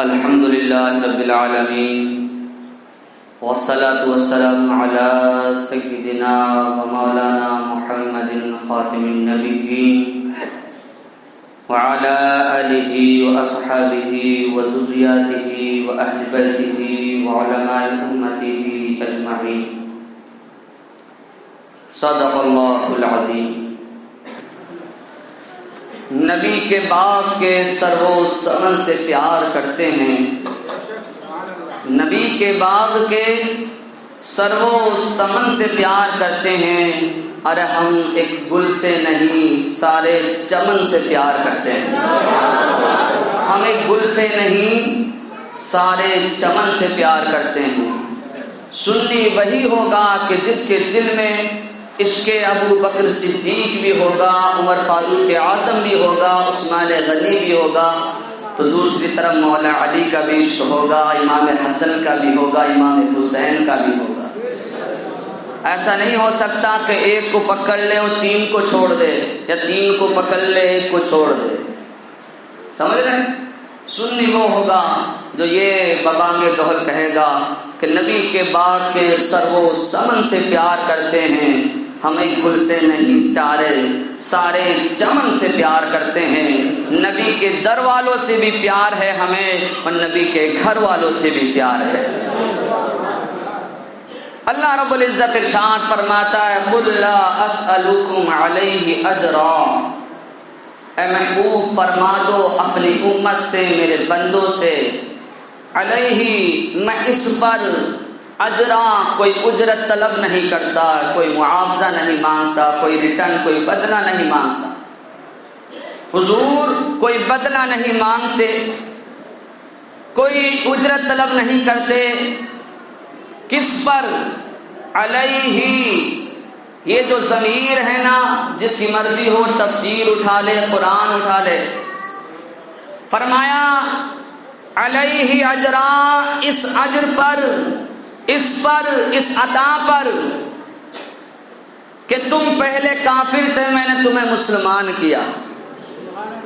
الحمد للہ رب العالمین والصلاة والسلام علی سیدنا و مولانا محمد خاتم النبیین وعلى آلہ واصحابہ وذریاتہ واہل بیتہ وعلماء امتہ اجمعین۔ صدق اللہ العظیم۔ نبی کے باغ کے سر و سمن سے پیار کرتے ہیں، نبی کے باغ کے سر و سمن سے پیار کرتے ہیں، ارے ہم ایک گل سے نہیں سارے چمن سے پیار کرتے ہیں۔ ہم ایک گل سے نہیں سارے چمن سے پیار کرتے ہیں۔ سنی وہی ہوگا کہ جس کے دل میں عشق ابو بکر صدیق بھی ہوگا، عمر فاروق اعظم بھی ہوگا، عثمان غنی بھی ہوگا، تو دوسری طرف مولا علی کا بھی عشق ہوگا، امام حسن کا بھی ہوگا، امام حسین کا بھی ہوگا۔ ایسا نہیں ہو سکتا کہ ایک کو پکڑ لے اور تین کو چھوڑ دے، یا تین کو پکڑ لے ایک کو چھوڑ دے۔ سمجھ رہے ہیں؟ سنی وہ ہوگا جو یہ ببانگ دہل کہے گا کہ نبی کے باغ کے سر و سمن سے پیار کرتے ہیں، ہم ایک گل سے نہیں سارے چمن سے پیار کرتے ہیں۔ نبی کے در والوں سے بھی پیار ہے ہمیں، اور نبی کے گھر والوں سے بھی پیار ہے۔ اللہ رب العزت ارشاد فرماتا ہے قُلْ لَا أَسْأَلُكُمْ عَلَيْهِ أَجْرًا، اے محبوب فرما دو اپنی امت سے، میرے بندوں سے، علیہ میں اس پر اجرا کوئی اجرت طلب نہیں کرتا، کوئی معاوضہ نہیں مانگتا، کوئی ریٹرن کوئی بدلہ نہیں مانگتا۔ حضور کوئی بدلہ نہیں مانگتے، کوئی اجرت طلب نہیں کرتے۔ کس پر؟ علیہ، یہ جو ضمیر ہے نا، جس کی مرضی ہو تفسیر اٹھا لے، قرآن اٹھا لے، فرمایا علیہ اجرا، اس اجر پر، اس عطا پر کہ تم پہلے کافر تھے، میں نے تمہیں مسلمان کیا،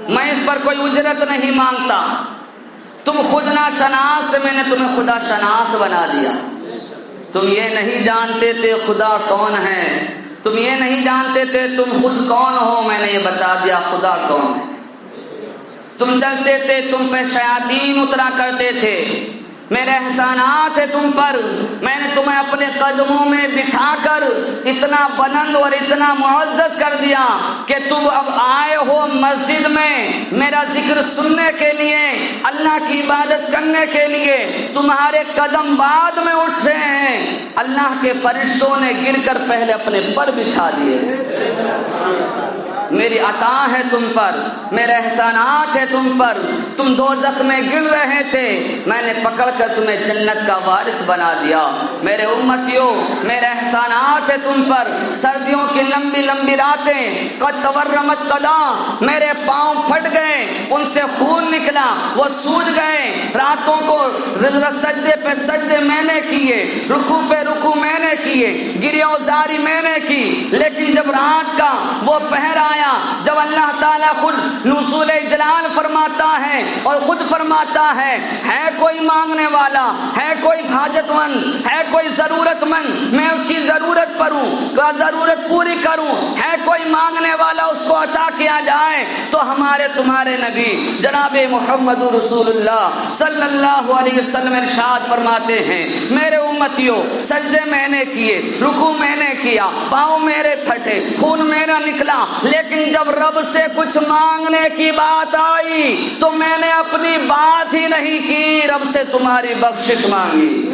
میں اس پر کوئی اجرت نہیں مانگتا۔ تم خود ناشناس سے میں نے تمہیں خدا شناس بنا دیا۔ تم یہ نہیں جانتے تھے خدا کون ہے، تم یہ نہیں جانتے تھے تم خود کون ہو، میں نے یہ بتا دیا خدا کون ہے۔ تم چلتے تھے، تم پہ شیاطین اترا کرتے تھے، میرے احسانات ہے تم پر، میں نے تمہیں اپنے قدموں میں بٹھا کر اتنا بلند اور اتنا معزز کر دیا کہ تم اب آئے ہو مسجد میں میرا ذکر سننے کے لیے، اللہ کی عبادت کرنے کے لیے، تمہارے قدم بعد میں اٹھ رہے ہیں، اللہ کے فرشتوں نے گر کر پہلے اپنے پر بچھا دیے۔ میری عطا ہے تم پر، میرے احسانات ہے تم پر، تم دوزخ میں گر رہے تھے، میں نے پکڑ کر تمہیں جنت کا وارث بنا دیا۔ میرے امتیوں، میرے احسانات ہے تم پر، سردیوں کی لمبی لمبی راتیں، قد تورمت قدم، میرے پاؤں پھٹ گئے، ان سے خون نکلا، وہ سوج گئے، راتوں کو سجدے پہ سجدے میں نے کیے، رکوع پہ رکوع میں نے کیے، گریہ وزاری میں نے کی، لیکن جب رات کا وہ پہر آیا، جب اللہ تعالیٰ خود نزول جلال فرماتا ہے اور خود فرماتا ہے کوئی مانگنے والا، ہے کوئی حاجت مند، ہے کوئی ضرورت مند، میں اس کی ضرورت پر ہوں، ضرورت پوری کروں، ہے کوئی مانگنے والا اس کو عطا کیا جائے، تو ہمارے تمہارے نبی جناب محمد رسول اللہ صلی اللہ علیہ وسلم ارشاد فرماتے ہیں میرے امتیوں، سجدے میں نے کیے، رکوع میں نے کیا، پاؤں میرے پھٹے، خون میرا نکلا، لیکن جب رب سے کچھ مانگنے کی بات آئی تو میں نے اپنی بات ہی نہیں کی، رب سے تمہاری بخشش مانگی۔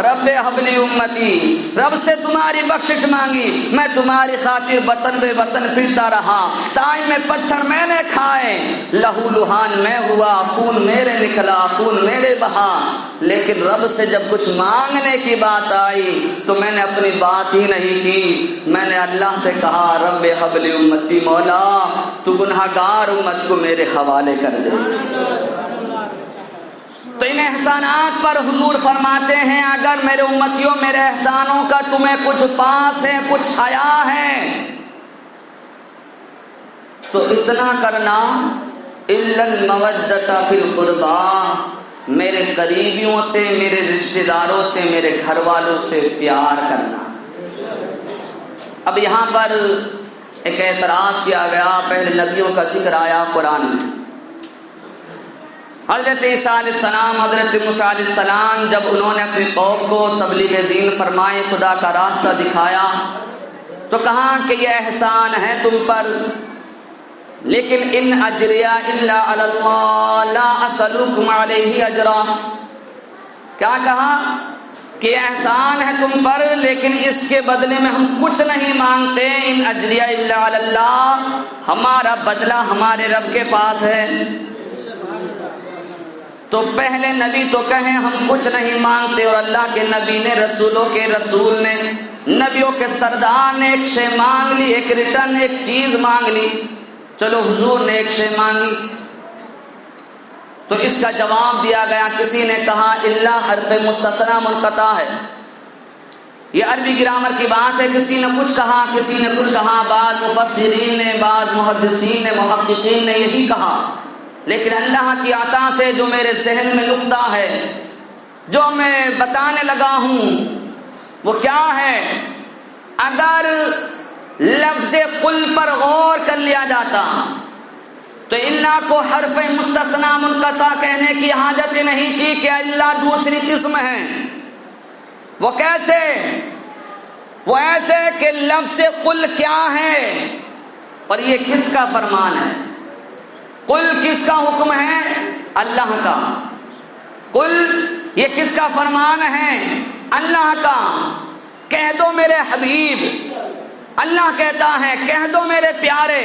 رب حبلی امتی، رب سے تمہاری بخشش مانگی، میں تمہاری خاطر وطن بے وطن پھرتا رہا، تائم میں پتھر میں نے کھائے، لہو لہان میں ہوا، خون میرے نکلا، خون میرے بہا، لیکن رب سے جب کچھ مانگنے کی بات آئی تو میں نے اپنی بات ہی نہیں کی، میں نے اللہ سے کہا رب حبلی امتی، مولا تو گناہگار امت کو میرے حوالے کر دے۔ تو ان احسانات پر حضور فرماتے ہیں اگر میرے امتیوں میرے احسانوں کا تمہیں کچھ پاس ہے، کچھ حیا ہے، تو اتنا کرنا الا المودۃ فی القربا، میرے قریبیوں سے، میرے رشتہ داروں سے، میرے گھر والوں سے پیار کرنا۔ اب یہاں پر ایک اعتراض کیا گیا، پہلے نبیوں کا ذکر آیا قرآن میں۔ حضرت عیسیٰ علیہ السلام، حضرت موسیٰ علیہ السلام جب انہوں نے اپنی قوم کو تبلیغ دین فرمائی، خدا کا راستہ دکھایا، تو کہا کہ یہ احسان ہے تم پر، لیکن ان اجریہ الا علی اللہ لا اسألکم علیہ اجرا۔ کیا کہا کہ احسان ہے تم پر، لیکن اس کے بدلے میں ہم کچھ نہیں مانگتے، ان اجریہ الا علی اللہ، ہمارا بدلہ ہمارے رب کے پاس ہے۔ تو پہلے نبی تو کہیں ہم کچھ نہیں مانگتے، اور اللہ کے نبی نے، رسولوں کے رسول نے، نبیوں کے سردار نے ایک شے مانگ لی، ایک ریٹرن ایک چیز مانگ لی۔ چلو حضور نے ایک شے مانگی تو اس کا جواب دیا گیا۔ کسی نے کہا الا حرف مستثنی منقطع ہے، یہ عربی گرامر کی بات ہے، کسی نے کچھ کہا، کسی نے کچھ کہا، بعض مفسرین نے، بعض محدثین نے، محققین نے یہی کہا، لیکن اللہ کی عطا سے جو میرے ذہن میں نکتہ ہے، جو میں بتانے لگا ہوں، وہ کیا ہے؟ اگر لفظ قل پر غور کر لیا جاتا تو اللہ کو حرف مستثنی منقطع کہنے کی حاجت نہیں تھی کہ اللہ دوسری قسم ہے۔ وہ کیسے؟ وہ ایسے کہ لفظ قل کیا ہے اور یہ کس کا فرمان ہے؟ قل کس کا حکم ہے؟ اللہ کا۔ قل یہ کس کا فرمان ہے؟ اللہ کا۔ کہہ دو میرے حبیب، اللہ کہتا ہے کہہ دو میرے پیارے۔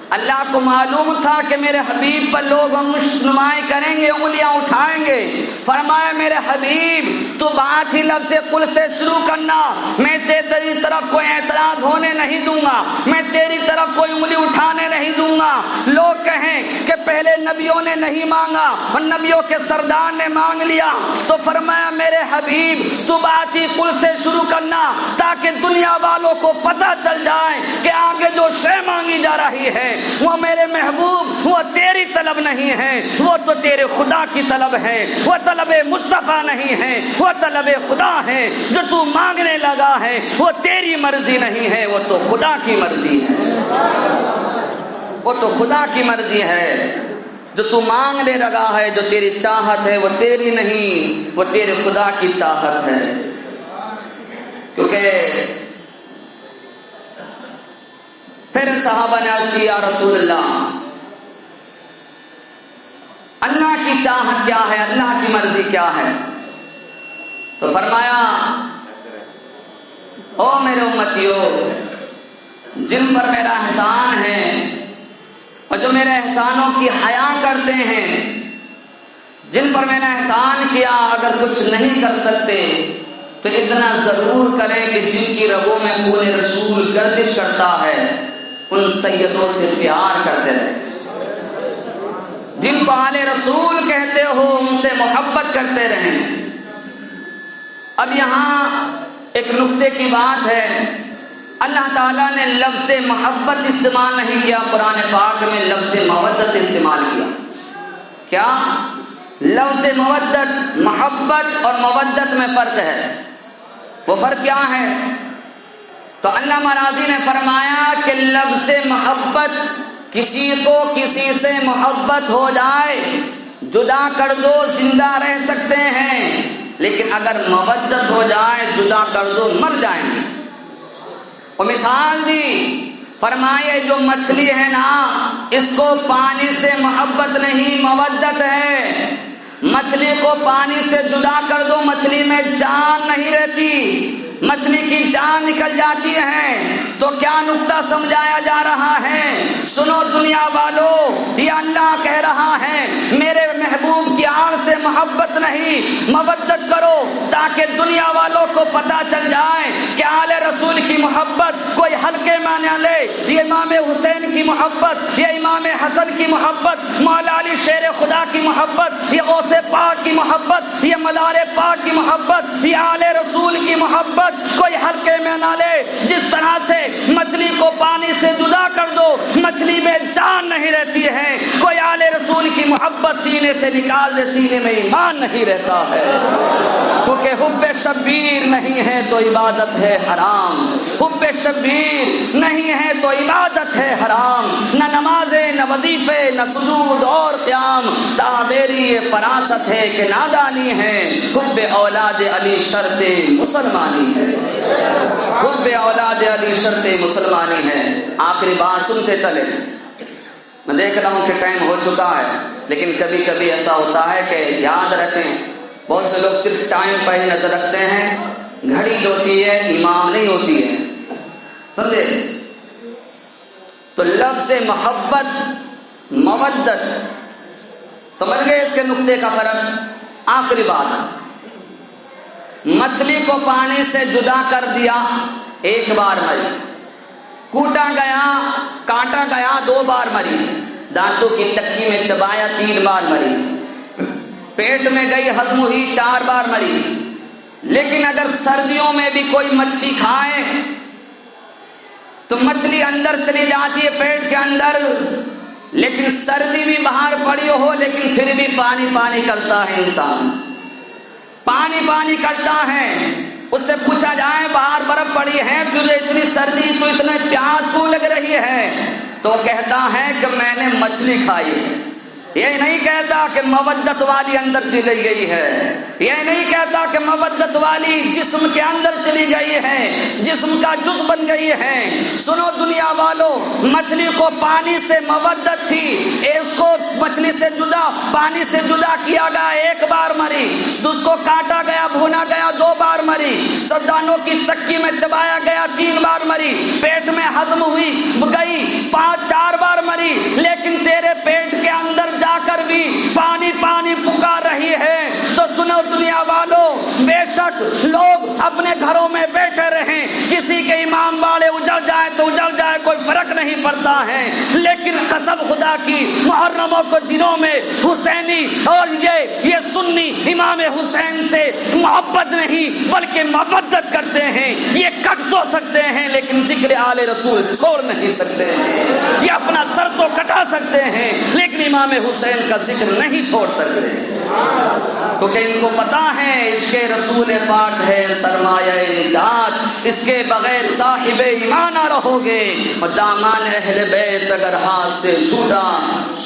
اللہ کو معلوم تھا کہ میرے حبیب پر لوگ مشت نمائی کریں گے، انگلیاں اٹھائیں گے، فرمایا میرے حبیب تو بات ہی لفظ قل سے شروع کرنا، میں تیری طرف کوئی اعتراض ہونے نہیں دوں گا، میں تیری طرف کوئی انگلی اٹھانے نہیں دوں گا۔ لوگ کہیں کہ پہلے نبیوں نے نہیں مانگا اور نبیوں کے سردار نے مانگ لیا، تو فرمایا میرے حبیب تو بات ہی قل سے شروع کرنا، تاکہ دنیا والوں کو پتہ چل جائے کہ آگے جو شے مانگی جا رہی ہے وہ میرے محبوب، وہ تیری طلب نہیں ہے، وہ تو تیرے خدا کی طلب ہے، وہ طلب مصطفیٰ نہیں ہے، وہ طلب خدا ہے۔ جو تو مانگنے لگا ہے وہ تیری مرضی نہیں ہے، وہ تو خدا کی مرضی ہے، وہ تو خدا کی مرضی ہے۔ جو تو مانگنے لگا ہے، جو تیری چاہت ہے، وہ تیری نہیں، وہ تیرے خدا کی چاہت ہے۔ کیونکہ پھر صحابہ نے عرض کی یا رسول اللہ، اللہ کی چاہت کیا ہے، اللہ کی مرضی کیا ہے؟ تو فرمایا او میرے امتیو، جن پر میرا احسان ہے اور جو میرے احسانوں کی حیا کرتے ہیں، جن پر میں نے احسان کیا، اگر کچھ نہیں کر سکتے تو اتنا ضرور کریں کہ جن کی رگوں میں خون رسول گردش کرتا ہے ان سیدوں سے پیار کرتے رہیں، جن کو آل رسول کہتے ہو ان سے محبت کرتے رہیں۔ اب یہاں ایک نقطے کی بات ہے، اللہ تعالیٰ نے لفظ محبت استعمال نہیں کیا، قرآن پاک میں لفظ مودت استعمال کیا۔ کیا؟ لفظ مودت، محبت اور مودت میں فرق ہے۔ وہ فرق کیا ہے؟ تو علامہ راضی نے فرمایا کہ لفظ محبت، کسی کو کسی سے محبت ہو جائے جدا کر دو زندہ رہ سکتے ہیں، لیکن اگر مودت ہو جائے جدا کر دو مر جائیں گے۔ اور مثال دی، فرمائے جو مچھلی ہے نا، اس کو پانی سے محبت نہیں مودت ہے، مچھلی کو پانی سے جدا کر دو مچھلی میں جان نہیں رہتی، مچھلی کی جان نکل جاتی ہے۔ تو کیا نقطہ سمجھایا جا رہا ہے؟ سنو دنیا والو، یہ اللہ کہہ رہا ہے میرے محبوب کی آڑ سے محبت نہیں مودت کرو، تاکہ دنیا والوں کو پتہ چل جائے کہ آل رسول کی محبت کوئی ہلکے میں نہ لے۔ یہ امام حسین کی محبت، یہ امام حسن کی محبت، مولا علی شیر خدا کی محبت، یہ غوث پاک پاک کی محبت، یہ مدار پاک کی محبت، یہ آل رسول کی محبت کوئی ہلکے میں نہ لے۔ جس طرح سے مچھلی کو پانی سے جدا کر دو، مچھلی میں جان نہیں رہتی ہے، کوئی آل رسول کی محبت سینے سے نکال دے، سینے میں ایمان نہیں رہتا ہے۔ کیونکہ حب شبیر نہیں ہے تو عبادت ہے حرام، حب شبیر نہیں ہے تو عبادت ہے حرام، نہ نمازیں نہ وظیفے نہ سجود اور قیام، تعبیری یہ فراست ہے کہ نادانی ہے، حب اولاد علی شرط مسلمانی ہے، حب اولاد علی شرط مسلمانی ہے۔ آخری بات سنتے چلے، میں دیکھ رہا ہوں کہ ٹائم ہو چکا ہے، لیکن کبھی کبھی ایسا ہوتا ہے کہ یاد رکھیں، بہت سے لوگ صرف ٹائم پر ہی نظر رکھتے ہیں، گھڑی ہوتی ہے امام نہیں ہوتی ہے، سمجھے؟ تو لفظ محبت مودت، سمجھ گئے اس کے نقطے کا فرق؟ آخری بات، مچھلی کو پانی سے جدا کر دیا، ایک بار مری، کوٹا گیا کاٹا گیا 2 بار مری، دانتوں کی چکی میں چبایا 3 بار مری، پیٹ میں گئی ہضم ہوئی 4 بار مری۔ لیکن اگر سردیوں میں بھی کوئی مچھلی کھائے تو مچھلی اندر چلی جاتی ہے پیٹ کے اندر، لیکن سردی بھی باہر پڑی ہو لیکن پھر بھی پانی پانی کرتا ہے، انسان پانی پانی کرتا ہے۔ اس سے پوچھا جائے باہر برف پڑی ہے، تجھے اتنی سردی تو اتنے پیاس کیوں لگ رہی ہے؟ تو کہتا ہے کہ میں نے مچھلی کھائی۔ یہ نہیں کہتا کہ مودت والی اندر چلی گئی ہے، یہ نہیں کہتا کہ مودت والی جسم کے اندر چلی گئی ہے، جسم کا جز بن گئی ہے۔ سنو دنیا والوں، مچھلی کو پانی سے مودت تھی، اس کو مچھلی سے جدا پانی سے جدا کیا گیا، 1 بار مری، تو اس کو کاٹا گیا بھونا گیا 2 بار مری، سردانوں کی چکی میں چبایا گیا 3 بار مری، پیٹ میں ہضم ہوئی گئی 4 بار مری، لیکن تیرے پیٹ کے اندر جا کر بھی پانی پانی پکار رہی ہے۔ تو سنو دنیا والوں، بے شک لوگ اپنے گھروں میں بیٹھے رہیں، کسی کے امام باڑے اجڑ جائے تو اجڑ جائے، کوئی فرق نہیں پڑتا ہے، لیکن قسم خدا کی محرموں کے دنوں میں حسینی اور یہ سنی امام حسین سے محبت نہیں بلکہ مودت کرتے ہیں۔ یہ کٹ تو سکتے ہیں لیکن ذکر آل رسول چھوڑ نہیں سکتے ہیں، یہ اپنا سر تو کٹا سکتے ہیں لیکن امام حسین کا ذکر نہیں چھوڑ سکتے، کیونکہ ان کو پتا ہے عشق رسول پاک ہے سرمایہ نجات، اس کے بغیر صاحب ایمان نہ رہو گے، اور دامان اہل بیت اگر ہاتھ سے چھوٹا،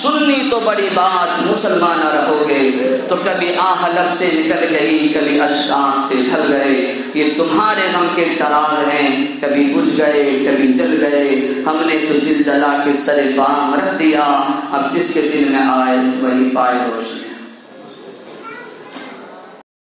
سنی تو بڑی بات مسلمان نہ رہو گے۔ تو کبھی آہ لب سے نکل گئی، کبھی اشک سے ڈھل گئے، یہ تمہارے غم کے چراغ ہیں، کبھی بجھ گئے کبھی جل گئے، ہم نے تو دل جلا کے سر پام رکھ دیا، اب جس کے دل میں آئے وہی پائے روشنی۔